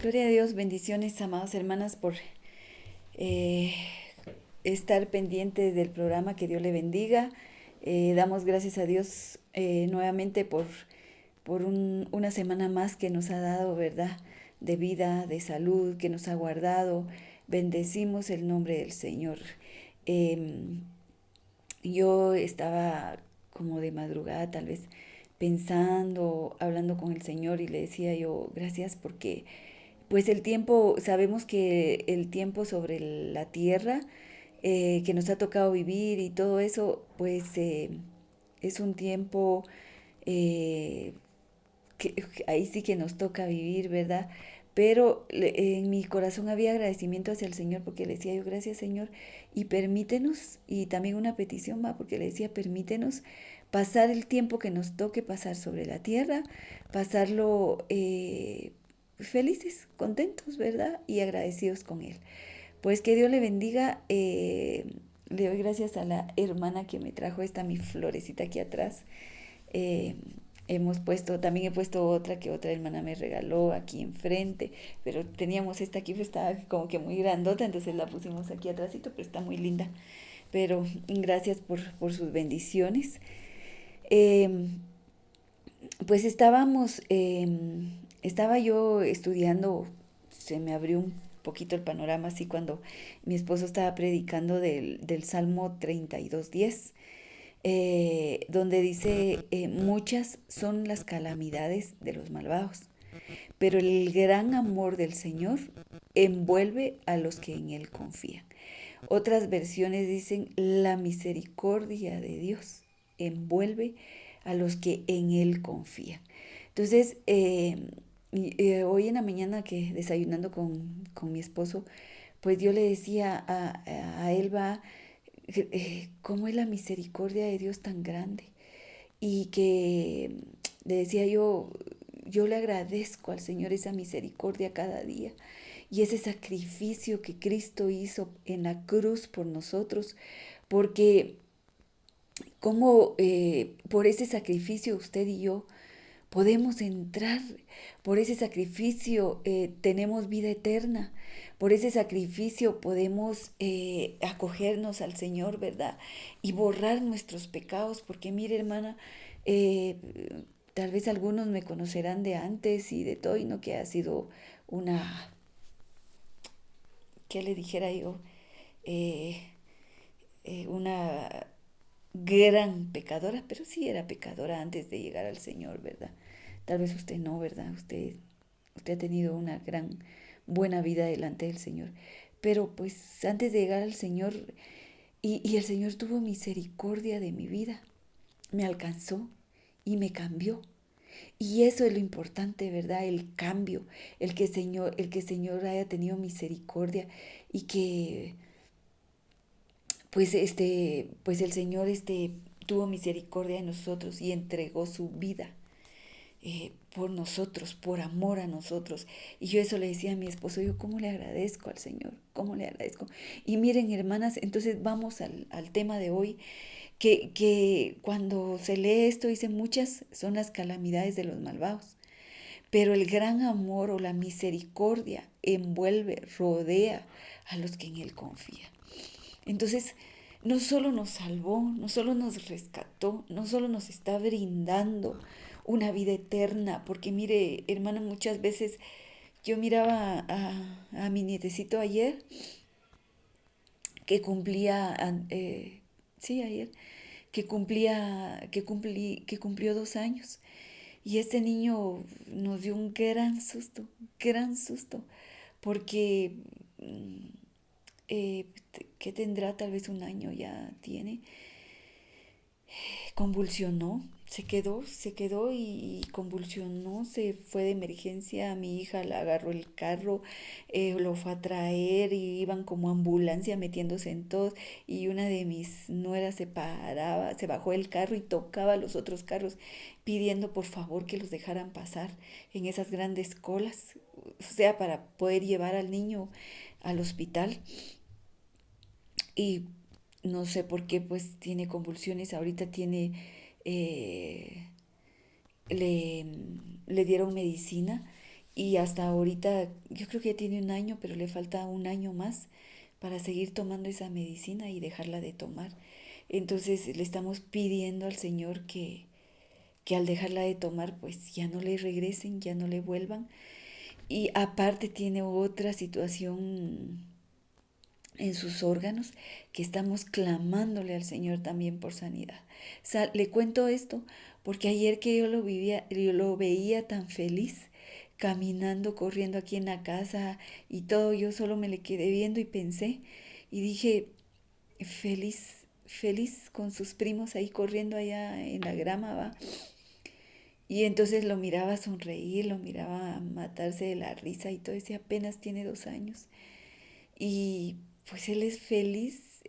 Gloria a Dios, bendiciones, amadas hermanas, por eh, estar pendientes del programa. Que Dios le bendiga. Damos gracias a Dios nuevamente por una semana más que nos ha dado, ¿verdad? De vida, de salud, que nos ha guardado. Bendecimos el nombre del Señor. Em, yo estaba como de madrugada, tal vez pensando, hablando con el Señor, y le decía yo, gracias porque pues el tiempo, sabemos que el tiempo sobre la tierra que nos ha tocado vivir y todo eso, pues es un tiempo eh, que ahí sí que nos toca vivir, ¿verdad? Pero en mi corazón había agradecimiento hacia el Señor, porque le decía yo, gracias Señor, y permítenos, y también una petición va, porque le decía, permítenos pasar el tiempo que nos toque pasar sobre la tierra, pasarlo felices, contentos, ¿verdad? Y agradecidos con Él. Pues que Dios le bendiga. Le doy gracias a la hermana que me trajo esta mi florecita aquí atrás. Eh, también he puesto otra que otra hermana me regaló aquí enfrente, pero teníamos esta aquí, pues estaba como que muy grandota, entonces la pusimos aquí atrásito, pero está muy linda. Pero gracias por sus bendiciones. Eh, pues estaba yo estudiando, se me abrió un poquito el panorama así cuando mi esposo estaba predicando del Salmo 32:10, donde dice, muchas son las calamidades de los malvados, pero el gran amor del Señor envuelve a los que en Él confían. Otras versiones dicen, la misericordia de Dios envuelve a los que en Él confían. Entonces, hoy en la mañana que desayunando con mi esposo, pues yo le decía a Elba, cómo es la misericordia de Dios tan grande. Y que le decía yo le agradezco al Señor esa misericordia cada día y ese sacrificio que Cristo hizo en la cruz por nosotros, porque como por ese sacrificio usted y yo podemos entrar, por ese sacrificio tenemos vida eterna, por ese sacrificio podemos acogernos al Señor, ¿verdad? Y borrar nuestros pecados, porque mire hermana, eh, tal vez algunos me conocerán de antes y de todo, y no que ha sido una, ¿qué le dijera yo? Eh, una gran pecadora, pero sí era pecadora antes de llegar al Señor, ¿verdad? Tal vez usted no, ¿verdad? Usted ha tenido una gran buena vida delante del Señor. Pero pues antes de llegar al Señor, y el Señor tuvo misericordia de mi vida, me alcanzó y me cambió. Y eso es lo importante, ¿verdad? El cambio, el que el Señor haya tenido misericordia y que pues el Señor tuvo misericordia de nosotros y entregó su vida por nosotros, por amor a nosotros. Y yo eso le decía a mi esposo, yo cómo le agradezco al Señor, cómo le agradezco. Y miren, hermanas, entonces vamos al tema de hoy, que cuando se lee esto dice, muchas son las calamidades de los malvados, pero el gran amor o la misericordia envuelve, rodea a los que en Él confían. Entonces, no solo nos salvó, no solo nos rescató, no solo nos está brindando una vida eterna, porque mire, hermana, muchas veces yo miraba a mi nietecito ayer, que cumplía, sí, ayer, que cumplió 2 años. Y este niño nos dio un gran susto, porque eh, que tendrá tal vez un año ya tiene, convulsionó, se quedó y convulsionó, se fue de emergencia, mi hija la agarró el carro, lo fue a traer y iban como ambulancia metiéndose en todos, y una de mis nueras se paraba, se bajó del carro y tocaba a los otros carros pidiendo por favor que los dejaran pasar en esas grandes colas, o sea, para poder llevar al niño al hospital. Y no sé por qué pues tiene convulsiones, ahorita tiene, eh, le, le dieron medicina y hasta ahorita yo creo que ya tiene un año, pero le falta un año más para seguir tomando esa medicina y dejarla de tomar. Entonces le estamos pidiendo al Señor que al dejarla de tomar, pues ya no le regresen, ya no le vuelvan. Y aparte tiene otra situación en sus órganos que estamos clamándole al Señor también por sanidad. Le cuento esto porque ayer que yo lo veía tan feliz, caminando, corriendo aquí en la casa y todo, yo solo me le quedé viendo y pensé y dije, feliz, feliz con sus primos ahí corriendo allá en la grama, va. Y entonces lo miraba sonreír, lo miraba matarse de la risa y todo, ese apenas tiene 2 años. Y pues él es feliz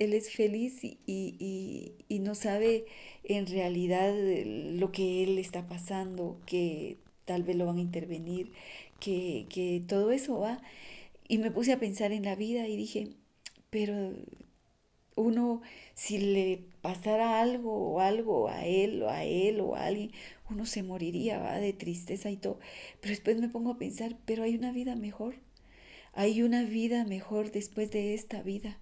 y no sabe en realidad lo que él está pasando, que tal vez lo van a intervenir, que todo eso va. Y me puse a pensar en la vida y dije, pero uno, si le pasara algo a él o a alguien, uno se moriría, ¿va? De tristeza y todo. Pero después me pongo a pensar, pero hay una vida mejor. Hay una vida mejor después de esta vida,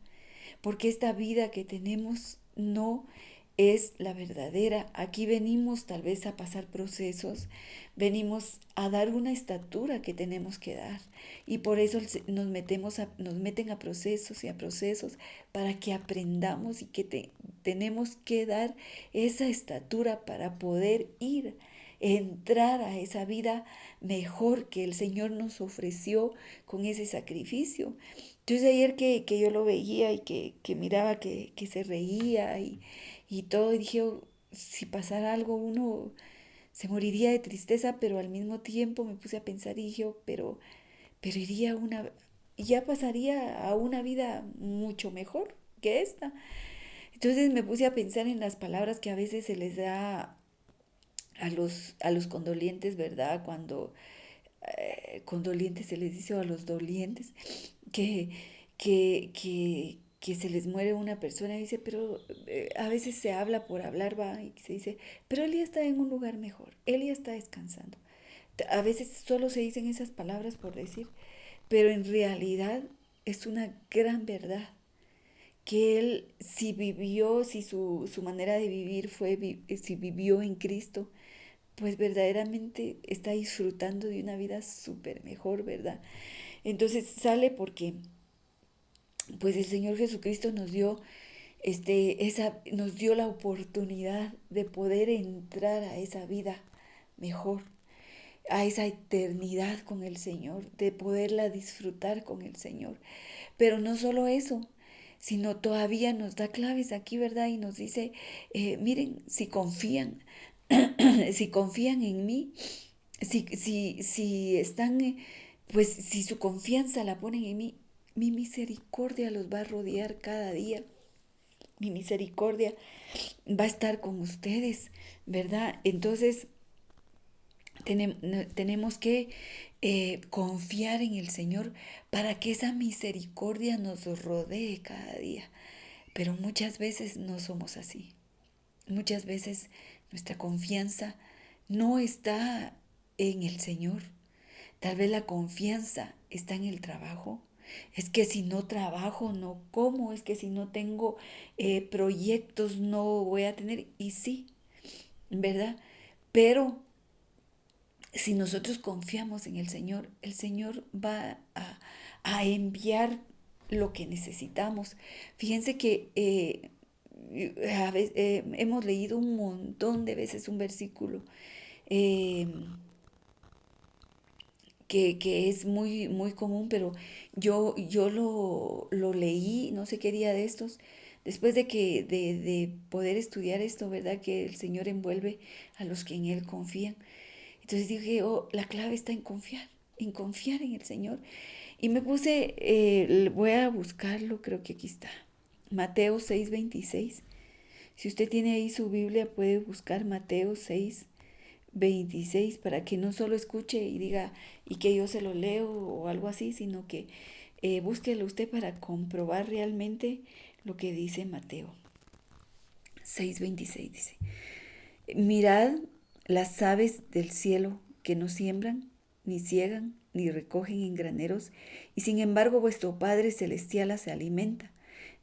porque esta vida que tenemos no es la verdadera. Aquí venimos tal vez a pasar procesos, venimos a dar una estatura que tenemos que dar y por eso nos meten a procesos y a procesos para que aprendamos y que tenemos que dar esa estatura para poder ir entrar a esa vida mejor que el Señor nos ofreció con ese sacrificio. Entonces ayer que yo lo veía y que miraba que se reía y todo, y dije, "Oh, si pasara algo uno se moriría de tristeza, pero al mismo tiempo me puse a pensar y dije, "Oh, pero iría a ya pasaría a una vida mucho mejor que esta". Entonces me puse a pensar en las palabras que a veces se les da a los condolientes, ¿verdad? Cuando condolientes se les dice o a los dolientes, que, que se les muere una persona y dice, pero a veces se habla por hablar, va, y se dice, pero él ya está en un lugar mejor, él ya está descansando. A veces solo se dicen esas palabras por decir, pero en realidad es una gran verdad que él si vivió, si su manera de vivir fue, si vivió en Cristo, pues verdaderamente está disfrutando de una vida súper mejor, ¿verdad? Entonces sale porque pues el Señor Jesucristo nos dio nos dio la oportunidad de poder entrar a esa vida mejor, a esa eternidad con el Señor, de poderla disfrutar con el Señor. Pero no solo eso, sino todavía nos da claves aquí, ¿verdad? Y nos dice, miren, si confían, si confían en mí, si están, pues si su confianza la ponen en mí, mi misericordia los va a rodear cada día. Mi misericordia va a estar con ustedes, ¿verdad? Entonces tenemos que confiar en el Señor para que esa misericordia nos rodee cada día. Pero muchas veces no somos así. Muchas veces nuestra confianza no está en el Señor. Tal vez la confianza está en el trabajo. Es que si no trabajo, no como. Es que si no tengo proyectos, no voy a tener. Y sí, ¿verdad? Pero si nosotros confiamos en el Señor va a enviar lo que necesitamos. Fíjense que hemos leído un montón de veces un versículo eh, que es muy, muy común, pero yo lo leí, no sé qué día de estos, después de poder estudiar esto, ¿verdad? Que el Señor envuelve a los que en Él confían. Entonces dije, oh, la clave está en confiar en el Señor. Y me puse, voy a buscarlo, creo que aquí está. Mateo 6:26. Si usted tiene ahí su Biblia, puede buscar Mateo 6:26 para que no solo escuche y diga, y que yo se lo leo o algo así, sino que búsquelo usted para comprobar realmente lo que dice Mateo 6:26. Dice, mirad las aves del cielo que no siembran, ni ciegan, ni recogen en graneros, y sin embargo vuestro Padre Celestial las alimenta.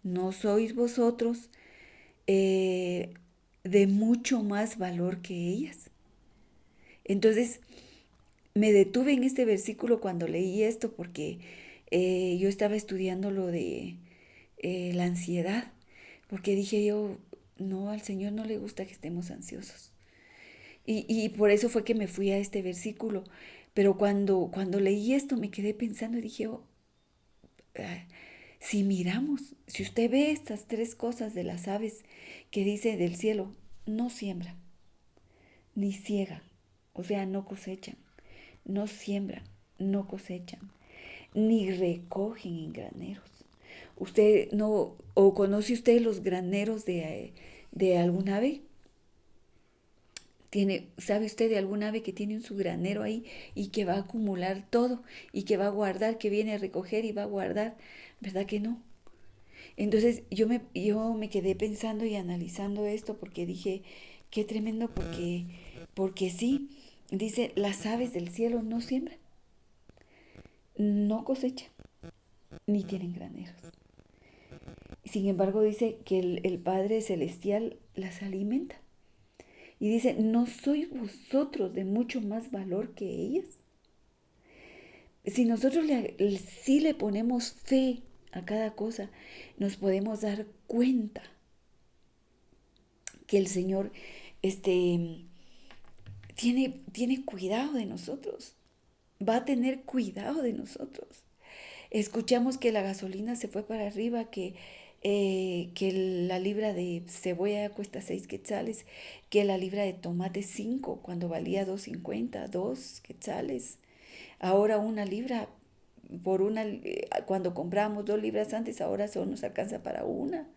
¿No sois vosotros de mucho más valor que ellas? Entonces, me detuve en este versículo cuando leí esto porque yo estaba estudiando lo de la ansiedad, porque dije yo, no, al Señor no le gusta que estemos ansiosos. Y por eso fue que me fui a este versículo. Pero cuando leí esto me quedé pensando y dije, oh, ah, si miramos, si usted ve estas tres cosas de las aves que dice del cielo, no siembran, ni ciegan, o sea, no cosechan, no siembran, no cosechan, ni recogen en graneros. Usted no, o conoce usted los graneros de algún ave. ¿Sabe usted de algún ave que tiene su granero ahí y que va a acumular todo y que va a guardar, que viene a recoger y va a guardar? ¿Verdad que no? Entonces yo me quedé pensando y analizando esto porque dije, qué tremendo porque sí, dice, las aves del cielo no siembran, no cosechan, ni tienen graneros. Sin embargo, dice que el Padre Celestial las alimenta. Y dice, ¿no sois vosotros de mucho más valor que ellas? Si nosotros sí le ponemos fe a cada cosa, nos podemos dar cuenta que el Señor tiene cuidado de nosotros, va a tener cuidado de nosotros. Escuchamos que la gasolina se fue para arriba, que la libra de cebolla cuesta 6 quetzales, que la libra de tomate 5 cuando valía 2.50, 2 quetzales. Ahora una libra, cuando comprábamos 2 libras antes, ahora solo nos alcanza para una.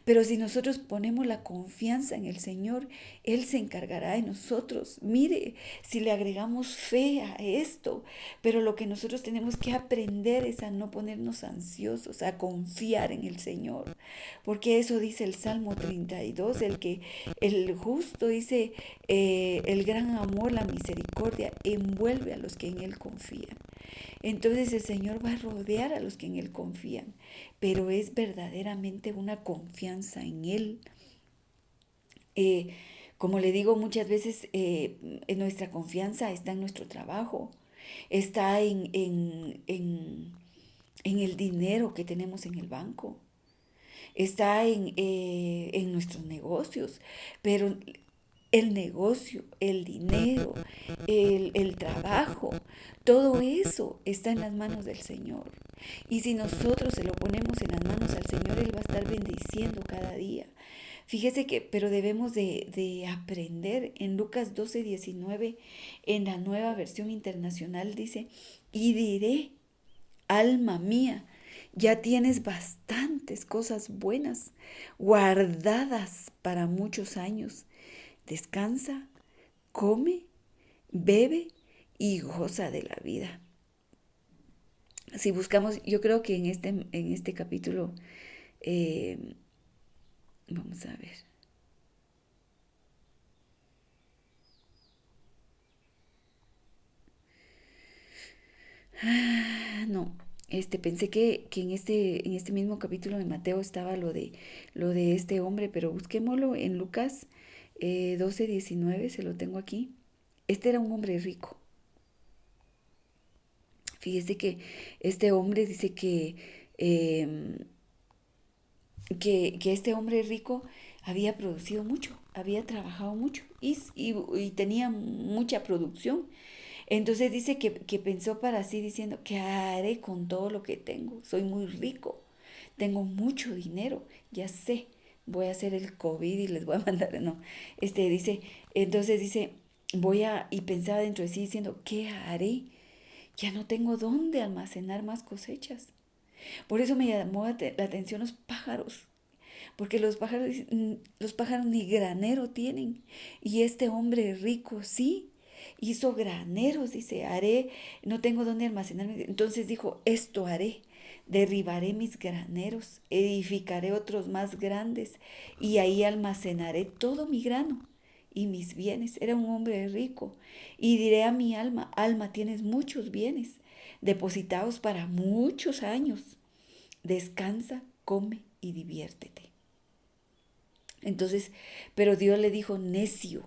Pero si nosotros ponemos la confianza en el Señor, Él se encargará de nosotros. Mire, si le agregamos fe a esto, pero lo que nosotros tenemos que aprender es a no ponernos ansiosos, a confiar en el Señor. Porque eso dice el Salmo 32, el justo dice, el gran amor, la misericordia envuelve a los que en Él confían. Entonces el Señor va a rodear a los que en Él confían, pero es verdaderamente una confianza en Él. Eh, como le digo muchas veces, en nuestra confianza está en nuestro trabajo, está en el dinero que tenemos en el banco, está en nuestros negocios, pero el negocio, el dinero, el trabajo, todo eso está en las manos del Señor. Y si nosotros se lo ponemos en las manos al Señor, Él va a estar bendiciendo cada día. Fíjese que, pero debemos de aprender. En Lucas 12:19, en la Nueva Versión Internacional dice, y diré, alma mía, ya tienes bastantes cosas buenas guardadas para muchos años. Descansa, come, bebe y goza de la vida. Si buscamos, yo creo que en este capítulo, eh, vamos a ver. No, pensé que en este mismo capítulo de Mateo estaba lo de este hombre, pero busquémoslo en Lucas 12:19, se lo tengo aquí. Este era un hombre rico. Fíjese que este hombre dice em, que este hombre rico había producido mucho, había trabajado mucho y tenía mucha producción. Entonces dice que pensó para sí diciendo, ¿qué haré con todo lo que tengo? Soy muy rico, tengo mucho dinero, ya sé, voy a hacer el COVID y les voy a mandar, no, entonces dice, y pensaba dentro de sí diciendo, ¿qué haré? Ya no tengo dónde almacenar más cosechas. Por eso me llamó la atención los pájaros, porque los pájaros ni granero tienen. Y este hombre rico sí hizo graneros, dice, no tengo dónde almacenarme. Entonces dijo, esto haré, derribaré mis graneros, edificaré otros más grandes y ahí almacenaré todo mi grano y mis bienes. Era un hombre rico. Y diré a mi alma, alma, tienes muchos bienes depositados para muchos años. Descansa, come y diviértete. Entonces, pero Dios le dijo, necio,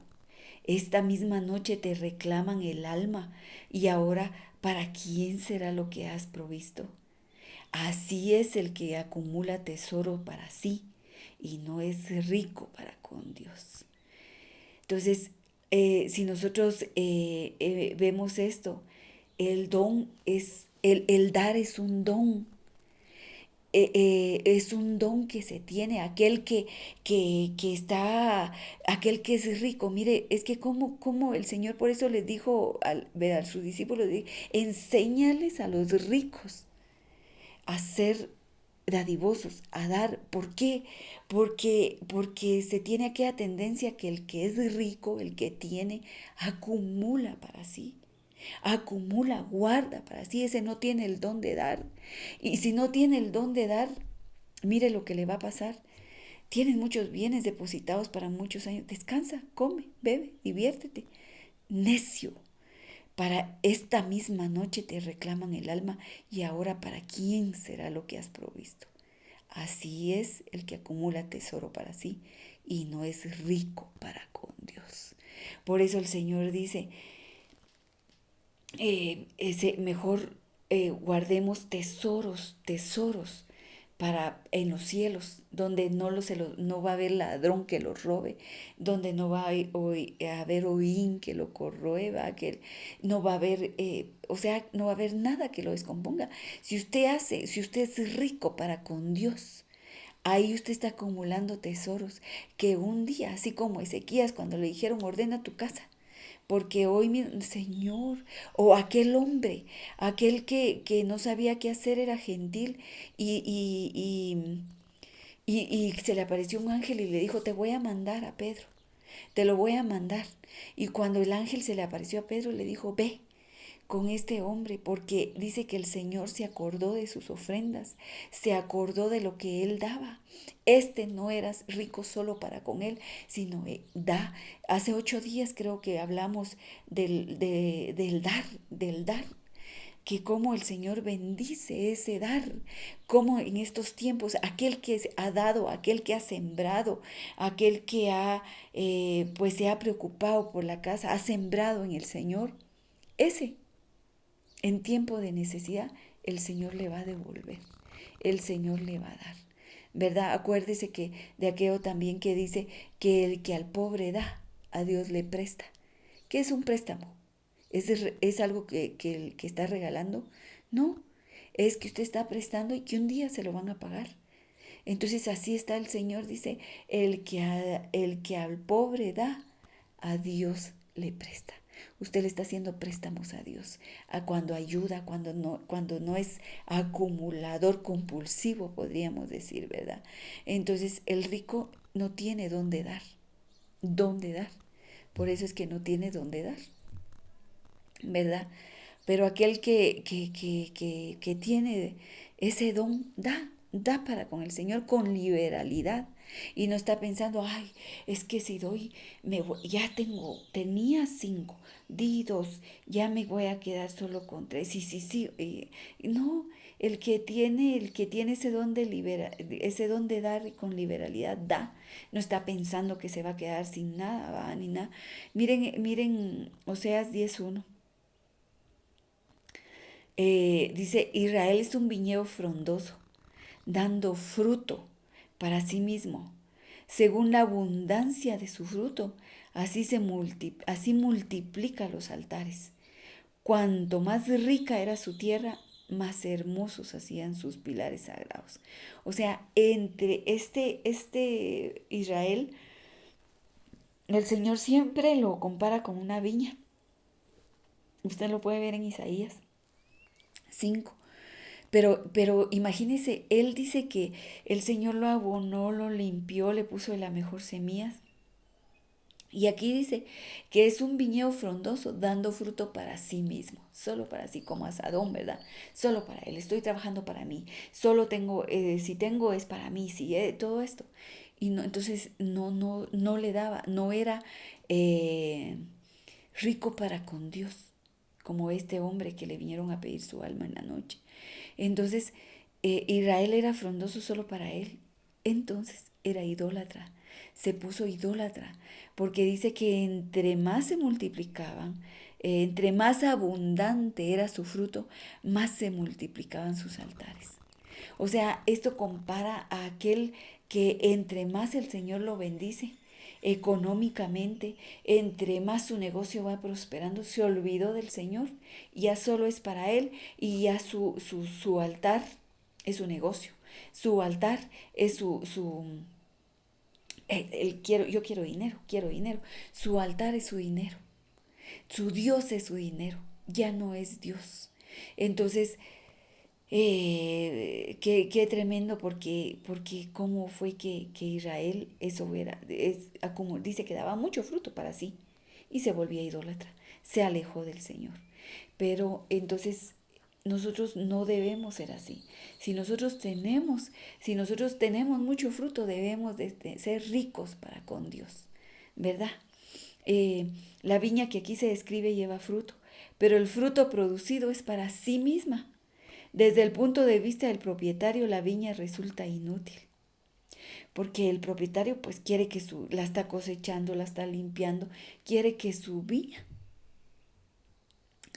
esta misma noche te reclaman el alma y ahora, ¿para quién será lo que has provisto? Así es el que acumula tesoro para sí y no es rico para con Dios. Entonces, si nosotros vemos esto, el don es, el dar es un don que se tiene, que está, aquel que es rico. Mire, es que como el Señor por eso les dijo a sus discípulos, enséñales a los ricos a ser dadivosos, a dar. ¿Por qué? Porque se tiene aquella tendencia que el que es rico, el que tiene, acumula para sí. Acumula, guarda para sí, ese no tiene el don de dar. Y si no tiene el don de dar, mire lo que le va a pasar. Tienes muchos bienes depositados para muchos años. Descansa, come, bebe, diviértete. Necio, para esta misma noche te reclaman el alma y ahora ¿para quién será lo que has provisto? Así es el que acumula tesoro para sí y no es rico para con Dios. Por eso el Señor dice, mejor guardemos tesoros para en los cielos, donde no va a haber ladrón que los robe, donde no va a haber oín que lo corroeba, que no va a haber, o sea, no va a haber nada que lo descomponga. Si usted es rico para con Dios, ahí usted está acumulando tesoros que un día, así como Ezequías cuando le dijeron ordena tu casa, porque hoy mi Señor, o aquel hombre, aquel que no sabía qué hacer, era gentil y se le apareció un ángel y le dijo, te voy a mandar a Pedro, te lo voy a mandar. Y cuando el ángel se le apareció a Pedro, le dijo, ve con este hombre, porque dice que el Señor se acordó de sus ofrendas, se acordó de lo que él daba. Este no era rico solo para con él, sino da. Hace 8 días creo que hablamos del dar, que cómo el Señor bendice ese dar, cómo en estos tiempos aquel que ha dado, aquel que ha sembrado, aquel que pues se ha preocupado por la casa, ha sembrado en el Señor, ese en tiempo de necesidad, el Señor le va a devolver, el Señor le va a dar. ¿Verdad? Acuérdese que de aquello también que dice que el que al pobre da, a Dios le presta. ¿Qué es un préstamo? ¿Es algo que el que está regalando? No, es que usted está prestando y que un día se lo van a pagar. Entonces así está el Señor, dice, el que al pobre da, a Dios le presta. Usted le está haciendo préstamos a Dios, a cuando ayuda, cuando no es acumulador compulsivo, podríamos decir, ¿verdad? Entonces el rico no tiene dónde dar, dónde dar. Por eso es que no tiene dónde dar, ¿verdad? Pero aquel que tiene ese don, da para con el Señor con liberalidad. Y no está pensando, ay, es que si doy, ya tenía 5, di 2, ya me voy a quedar solo con 3. Sí. No, el que tiene ese don de dar con liberalidad, da. No está pensando que se va a quedar sin nada, ¿va? Ni nada. Miren, Oseas 10:1. Dice, Israel es un viñedo frondoso, dando fruto para sí mismo. Según la abundancia de su fruto, así multiplica los altares. Cuanto más rica era su tierra, más hermosos hacían sus pilares sagrados. O sea, entre este Israel, el Señor siempre lo compara con una viña. Usted lo puede ver en Isaías 5. Pero imagínese, él dice que el Señor lo abonó, lo limpió, le puso de la mejor semillas. Y aquí dice que es un viñedo frondoso, dando fruto para sí mismo, solo para sí, como asadón, ¿verdad? Solo para él, estoy trabajando para mí, solo tengo, si tengo es para mí, sí, todo esto. y no, entonces no le daba, no era eh, rico para con Dios, como este hombre que le vinieron a pedir su alma en la noche. Entonces, Israel era frondoso solo para él. Entonces era idólatra. Se puso idólatra. Porque dice que entre más se multiplicaban, entre más abundante era su fruto, más se multiplicaban sus altares. O sea, esto compara a aquel que entre más el Señor lo bendice económicamente, entre más su negocio va prosperando, se olvidó del Señor, ya solo es para Él y ya su altar es su negocio, su altar es yo quiero dinero, su altar es su dinero, su Dios es su dinero, ya no es Dios. Entonces, qué tremendo porque cómo fue que Israel eso era, como dice que daba mucho fruto para sí y se volvía idólatra, se alejó del Señor. Pero entonces nosotros no debemos ser así. Si nosotros tenemos mucho fruto, debemos de ser ricos para con Dios, ¿verdad? La viña que aquí se describe lleva fruto, pero el fruto producido es para sí misma. Desde el punto de vista del propietario, la viña resulta inútil, porque el propietario pues quiere que la está cosechando, la está limpiando, quiere que su viña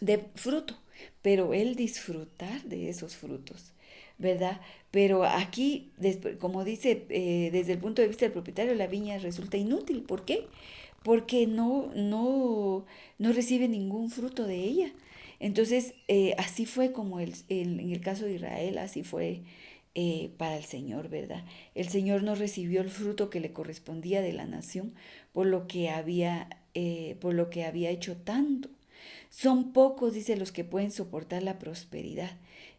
dé fruto, pero él disfrutar de esos frutos, ¿verdad? Pero aquí, como dice, desde el punto de vista del propietario, la viña resulta inútil. ¿Por qué? Porque no recibe ningún fruto de ella. Entonces, así fue como en el caso de Israel, así fue para el Señor, ¿verdad? El Señor no recibió el fruto que le correspondía de la nación por lo que había hecho tanto. Son pocos, dice, los que pueden soportar la prosperidad,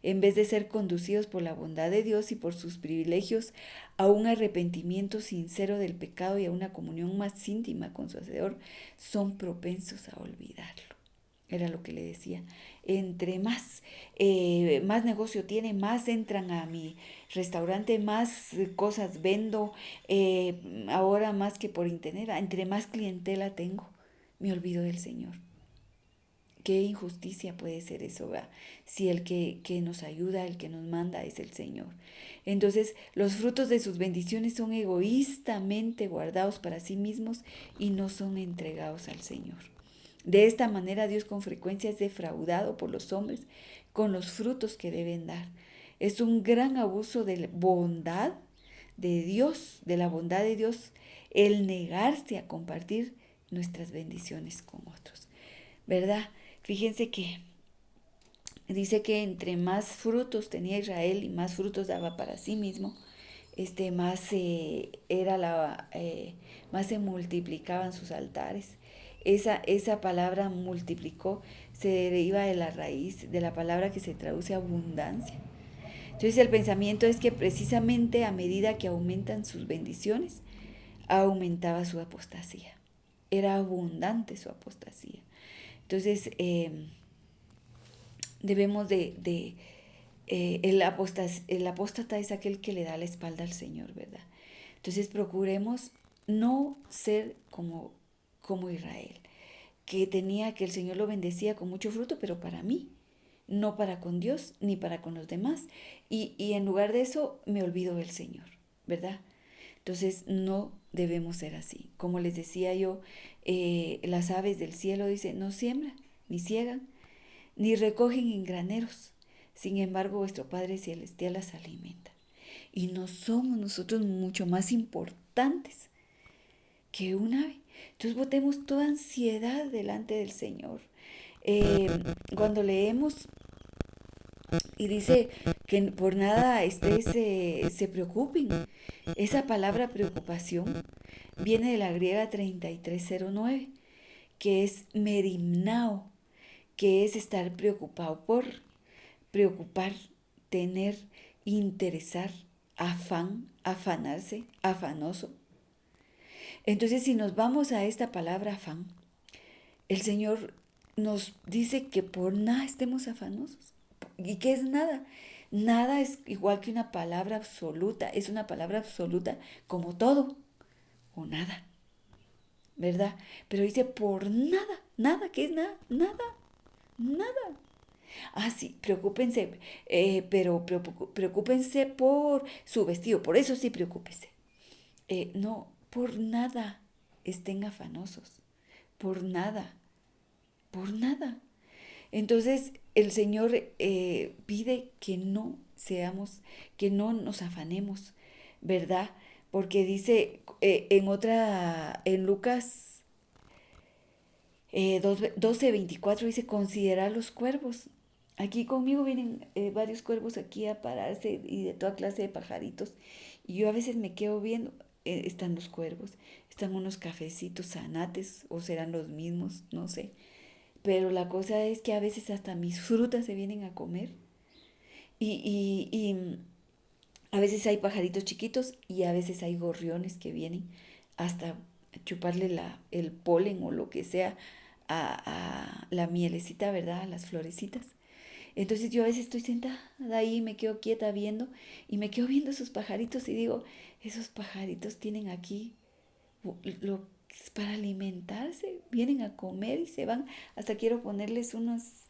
en vez de ser conducidos por la bondad de Dios y por sus privilegios a un arrepentimiento sincero del pecado y a una comunión más íntima con su Hacedor, son propensos a olvidarlo. Era lo que le decía. Entre más negocio tiene, más entran a mi restaurante, más cosas vendo, ahora más que por internet, entre más clientela tengo, me olvido del Señor. Qué injusticia puede ser eso, ¿verdad? Si el que nos ayuda, el que nos manda es el Señor. Entonces, los frutos de sus bendiciones son egoístamente guardados para sí mismos y no son entregados al Señor. De esta manera, Dios con frecuencia es defraudado por los hombres con los frutos que deben dar. Es un gran abuso de la bondad de Dios, de la bondad de Dios, el negarse a compartir nuestras bendiciones con otros, ¿verdad? Fíjense que dice que entre más frutos tenía Israel y más frutos daba para sí mismo, más más se multiplicaban sus altares. Esa palabra multiplicó se deriva de la raíz de la palabra que se traduce abundancia. Entonces el pensamiento es que precisamente a medida que aumentan sus bendiciones, aumentaba su apostasía. Era abundante su apostasía. Entonces, debemos el apóstata es aquel que le da la espalda al Señor, ¿verdad? Entonces procuremos no ser como Israel, que el Señor lo bendecía con mucho fruto, pero para mí, no para con Dios ni para con los demás. Y en lugar de eso me olvido del Señor, ¿verdad? Entonces no debemos ser así. Como les decía yo, las aves del cielo, dice, no siembran ni ciegan, ni recogen en graneros. Sin embargo, vuestro Padre Celestial las alimenta. Y no somos nosotros mucho más importantes que un ave. Entonces botemos toda ansiedad delante del Señor. Cuando leemos y dice que por nada se preocupen, esa palabra preocupación viene de la griega 3309, que es merimnao, que es estar preocupado preocupar, tener, interesar, afán, afanarse, afanoso. Entonces, si nos vamos a esta palabra afán, el Señor nos dice que por nada estemos afanosos. ¿Y qué es nada? Nada es igual que una palabra absoluta, es una palabra absoluta como todo o nada, ¿verdad? Pero dice por nada, nada, ¿qué es nada? Nada, nada. Ah, sí, preocúpense, pero preocúpense por su vestido, por eso sí preocúpense. No, por nada estén afanosos, por nada, por nada. Entonces el Señor pide que no seamos, que no nos afanemos, ¿verdad? Porque dice en Lucas 12:24 dice, considera los cuervos. Aquí conmigo vienen varios cuervos aquí a pararse y de toda clase de pajaritos. Y yo a veces me quedo viendo, están los cuervos, están unos cafecitos zanates o serán los mismos, no sé. Pero la cosa es que a veces hasta mis frutas se vienen a comer. Y a veces hay pajaritos chiquitos y a veces hay gorriones que vienen hasta chuparle el polen o lo que sea a la mielecita, ¿verdad? A las florecitas. Entonces yo a veces estoy sentada ahí, me quedo quieta viendo y me quedo viendo esos pajaritos y digo, esos pajaritos tienen aquí lo que es para alimentarse, vienen a comer y se van. Hasta quiero ponerles unas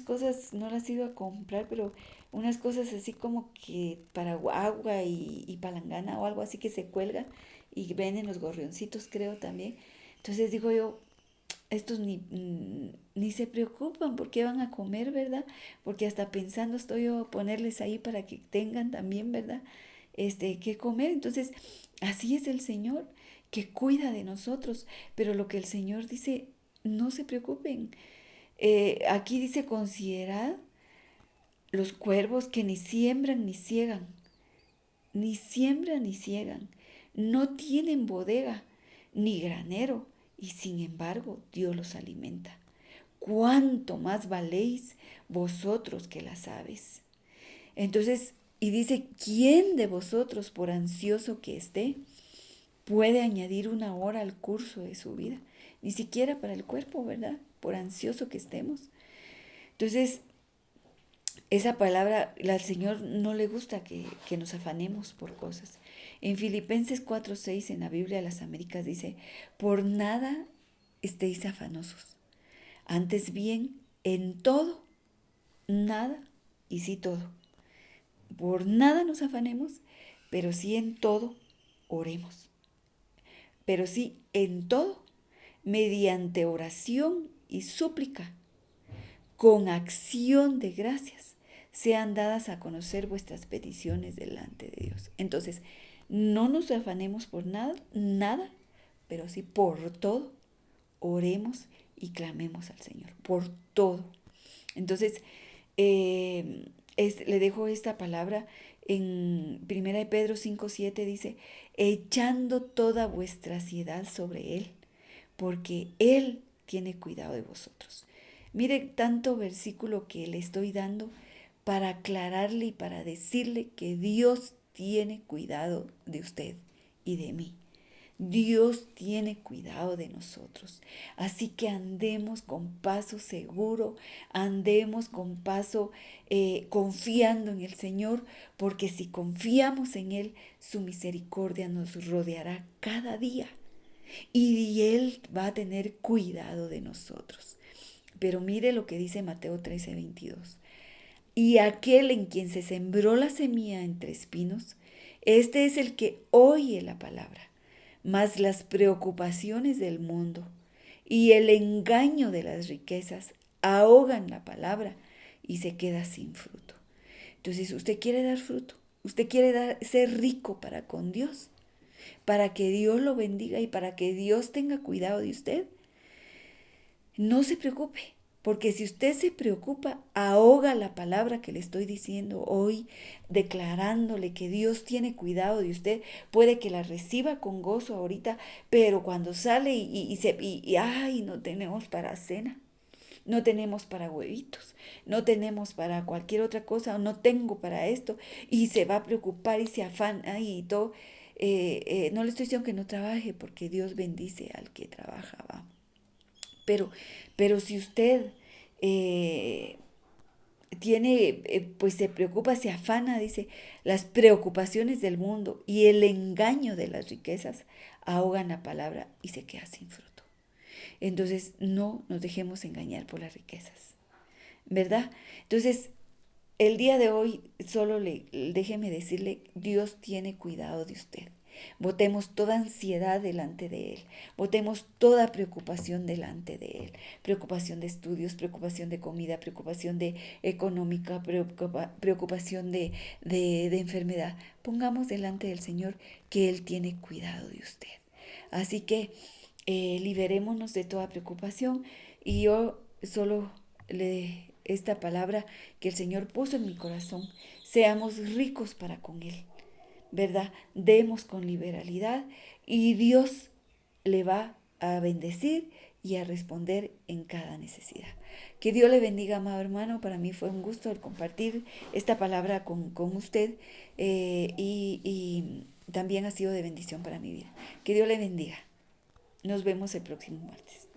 cosas, no las he ido a comprar, pero unas cosas así como que para agua y palangana o algo así que se cuelga y venden los gorrioncitos, creo también. Entonces digo yo, estos ni se preocupan porque van a comer, ¿verdad? Porque hasta pensando estoy yo ponerles ahí para que tengan también, ¿verdad? Que comer. Entonces, así es el Señor, que cuida de nosotros. Pero lo que el Señor dice, no se preocupen. Aquí dice, considerad los cuervos que ni siembran ni ciegan, ni siembran ni ciegan, no tienen bodega ni granero, y sin embargo Dios los alimenta. ¿Cuánto más valéis vosotros que las aves? Entonces, y dice, ¿quién de vosotros, por ansioso que esté, puede añadir una hora al curso de su vida? Ni siquiera para el cuerpo, ¿verdad? Por ansioso que estemos. Entonces, esa palabra, al Señor no le gusta que nos afanemos por cosas. En Filipenses 4:6 en la Biblia de las Américas dice, por nada estéis afanosos. Antes bien, en todo, nada y sí todo. Por nada nos afanemos, pero sí en todo oremos. Pero sí en todo, mediante oración y súplica, con acción de gracias, sean dadas a conocer vuestras peticiones delante de Dios. Entonces, no nos afanemos por nada, nada, pero sí por todo, oremos y clamemos al Señor, por todo. Entonces, le dejo esta palabra en 1 Pedro 5:7 dice, echando toda vuestra ansiedad sobre Él, porque Él tiene cuidado de vosotros. Mire tanto versículo que le estoy dando para aclararle y para decirle que Dios tiene cuidado de usted y de mí. Dios tiene cuidado de nosotros. Así que andemos con paso seguro, andemos con paso confiando en el Señor, porque si confiamos en Él, su misericordia nos rodeará cada día y Él va a tener cuidado de nosotros. Pero mire lo que dice Mateo 13:22. Y aquel en quien se sembró la semilla entre espinos, este es el que oye la palabra, mas las preocupaciones del mundo y el engaño de las riquezas ahogan la palabra y se queda sin fruto. Entonces, usted quiere dar fruto, usted quiere ser rico para con Dios, para que Dios lo bendiga y para que Dios tenga cuidado de usted. No se preocupe, porque si usted se preocupa, ahoga la palabra que le estoy diciendo hoy, declarándole que Dios tiene cuidado de usted. Puede que la reciba con gozo ahorita, pero cuando sale ay, no tenemos para cena, no tenemos para huevitos, no tenemos para cualquier otra cosa, no tengo para esto, y se va a preocupar y se afana y todo. No le estoy diciendo que no trabaje, porque Dios bendice al que trabaja, va. Pero, pero si usted tiene, pues se preocupa, se afana, dice, las preocupaciones del mundo y el engaño de las riquezas ahogan la palabra y se queda sin fruto. Entonces, no nos dejemos engañar por las riquezas, ¿verdad? Entonces, el día de hoy, déjeme decirle, Dios tiene cuidado de usted. Botemos toda ansiedad delante de Él. Botemos toda preocupación delante de Él. Preocupación de estudios, preocupación de comida, preocupación de económica, preocupación de enfermedad. Pongamos delante del Señor que Él tiene cuidado de usted. Así que liberémonos de toda preocupación y yo solo esta palabra que el Señor puso en mi corazón, seamos ricos para con Él, ¿verdad? Demos con liberalidad y Dios le va a bendecir y a responder en cada necesidad. Que Dios le bendiga, amado hermano. Para mí fue un gusto el compartir esta palabra con usted y también ha sido de bendición para mi vida. Que Dios le bendiga. Nos vemos el próximo martes.